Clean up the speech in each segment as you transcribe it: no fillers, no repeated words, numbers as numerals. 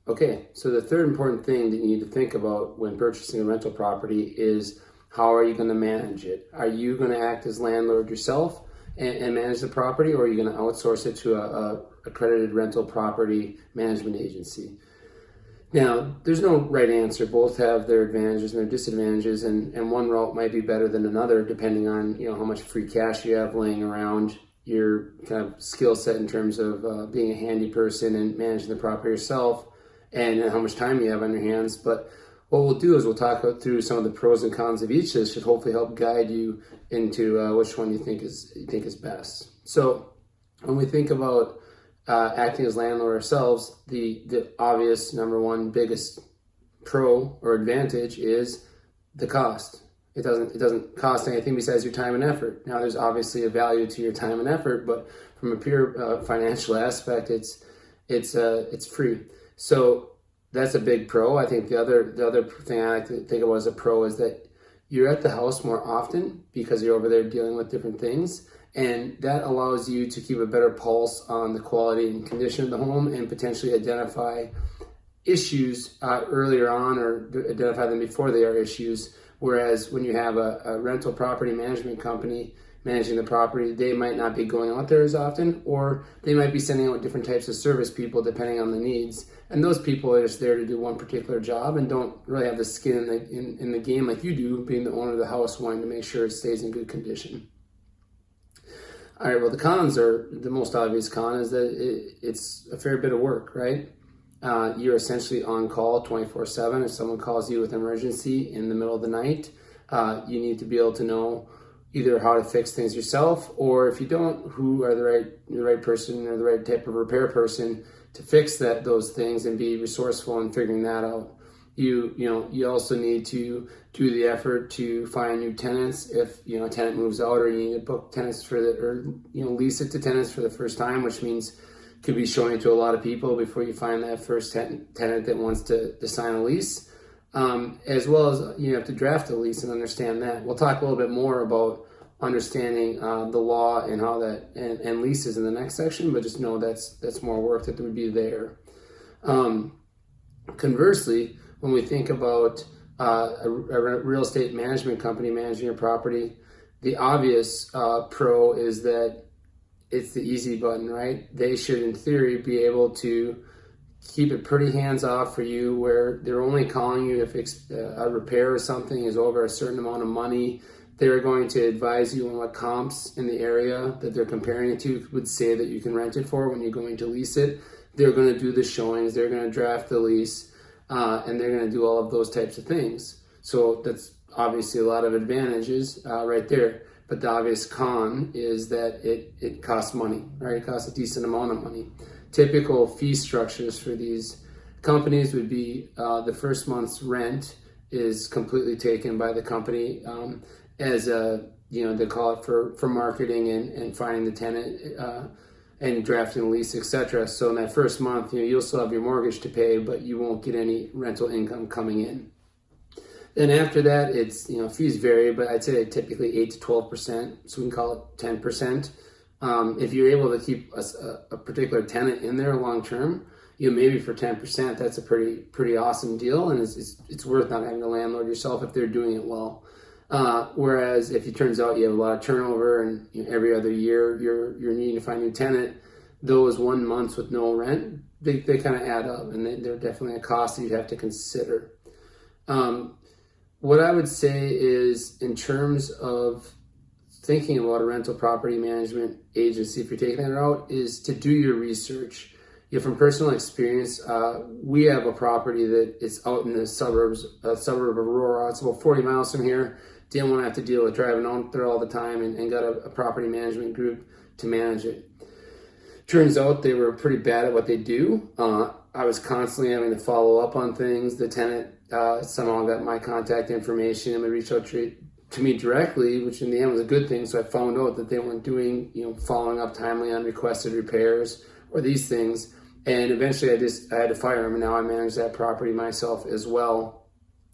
Okay, so the third important thing that you need to think about when purchasing a rental property is how are you going to manage it? Are you going to act as landlord yourself and manage the property, or are you going to outsource it to a accredited rental property management agency? Now, there's no right answer. Both have their advantages and their disadvantages, and one route might be better than another depending on how much free cash you have laying around, your kind of skill set in terms of being a handy person and managing the property yourself, and how much time you have on your hands. But what we'll do is we'll talk through some of the pros and cons of each. This should hopefully help guide you into which one you think is best. So when we think about acting as landlord ourselves, the obvious number one biggest pro or advantage is the cost. It doesn't cost anything besides your time and effort. Now, there's obviously a value to your time and effort, but from a pure financial aspect, it's free. So that's a big pro. I think the other thing I like to think of as a pro is that you're at the house more often because you're over there dealing with different things, and that allows you to keep a better pulse on the quality and condition of the home and potentially identify issues earlier on, or identify them before they are issues. Whereas when you have a rental property management company managing the property, they might not be going out there as often, or they might be sending out different types of service people depending on the needs. And those people are just there to do one particular job and don't really have the skin in the game like you do, being the owner of the house, wanting to make sure it stays in good condition. All right, well, the cons are, the most obvious con is that it's a fair bit of work, right? You're essentially on call 24/7. If someone calls you with an emergency in the middle of the night, you need to be able to know either how to fix things yourself, or if you don't, who are the right person or the right type of repair person to fix those things, and be resourceful in figuring that out. You also need to do the effort to find new tenants if a tenant moves out, or you need to book tenants lease it to tenants for the first time, which means could be showing it to a lot of people before you find that first tenant that wants to sign a lease. As well as you have to draft a lease and understand that. We'll talk a little bit more about understanding the law and how that and leases in the next section, but just know that's more work that would be there. Conversely, when we think about a real estate management company managing your property, the obvious pro is that it's the easy button, right? They should, in theory, be able to keep it pretty hands-off for you, where they're only calling you if a repair or something is over a certain amount of money. They're going to advise you on what comps in the area that they're comparing it to would say that you can rent it for when you're going to lease it. They're going to do the showings, they're going to draft the lease, and they're going to do all of those types of things. So that's obviously a lot of advantages right there. But the obvious con is that it costs money, right? It costs a decent amount of money. Typical fee structures for these companies would be the first month's rent is completely taken by the company as they call it for marketing and finding the tenant and drafting the lease, etc. So in that first month, you'll still have your mortgage to pay, but you won't get any rental income coming in. Then after that, it's fees vary, but I'd say typically 8 to 12%, so we can call it 10%. If you're able to keep a particular tenant in there long term, maybe for 10%, that's a pretty awesome deal, and it's worth not having a landlord yourself if they're doing it well. Whereas if it turns out you have a lot of turnover and every other year you're needing to find a new tenant, those 1 month with no rent, they kind of add up, and they're definitely a cost that you'd have to consider. What I would say is, in terms of thinking about a rental property management agency, if you're taking that route, is to do your research. From personal experience, we have a property that is out in the suburbs, a suburb of Aurora. It's about 40 miles from here. Didn't want to have to deal with driving out there all the time, and got a property management group to manage it. Turns out they were pretty bad at what they do. I was constantly having to follow up on things. The tenant somehow got my contact information and would reach out to me directly, which in the end was a good thing. So I found out that they weren't doing, following up timely on requested repairs or these things. And eventually I had to fire them, and now I manage that property myself as well.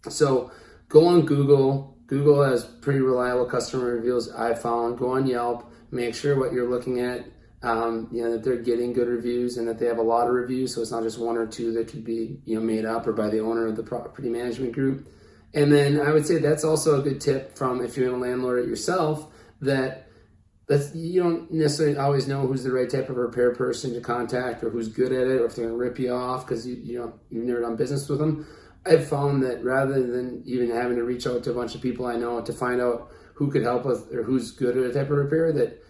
So go on Google, Google has pretty reliable customer reviews. I found. Go on Yelp. Make sure what you're looking at, that they're getting good reviews and that they have a lot of reviews. So it's not just one or two that could be, made up or by the owner of the property management group. And then I would say that's also a good tip from if you're going to landlord it yourself, you don't necessarily always know who's the right type of repair person to contact or who's good at it or if they're going to rip you off because you've never done business with them. I've found that rather than even having to reach out to a bunch of people I know to find out who could help us or who's good at a type of repair, that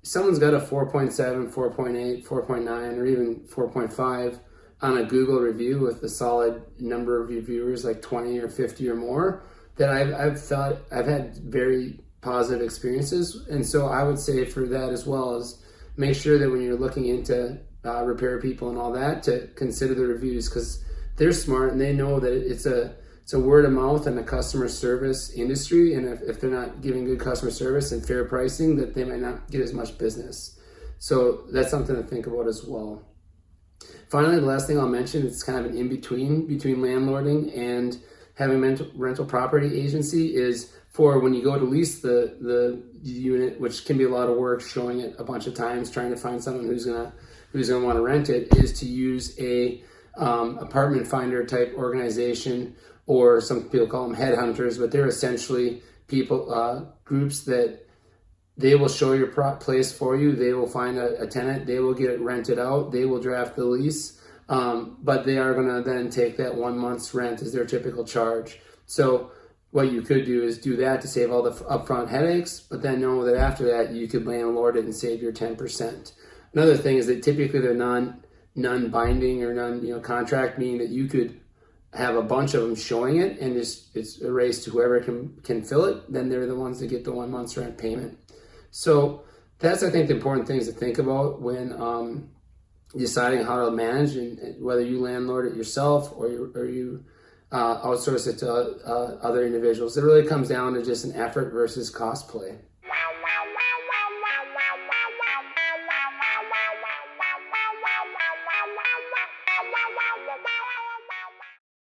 someone's got a 4.7, 4.8, 4.9, or even 4.5 on a Google review with a solid number of reviewers, like 20 or 50 or more, that I've had very positive experiences. And so I would say for that as well is make sure that when you're looking into repair people and all that, to consider the reviews, because they're smart and they know that it's a word of mouth and a customer service industry. And if they're not giving good customer service and fair pricing, that they might not get as much business. So that's something to think about as well. Finally, the last thing I'll mention, it's kind of an in-between landlording and having rental property agency, is for when you go to lease the unit, which can be a lot of work, showing it a bunch of times, trying to find someone who's gonna want to rent it, is to use a apartment finder type organization, or some people call them headhunters, but they're essentially people, groups that they will show your place for you. They will find a tenant. They will get it rented out. They will draft the lease, but they are going to then take that 1 month's rent as their typical charge. So what you could do is do that to save all the upfront headaches, but then know that after that you could landlord it and save your 10%. Another thing is that typically they're non-binding or contract, meaning that you could have a bunch of them showing it and it's erased to whoever can fill it. Then they're the ones that get the 1 month's rent payment. So that's, I think, the important things to think about when deciding how to manage, and whether you landlord it yourself or you outsource it to other individuals. It really comes down to just an effort versus cost play.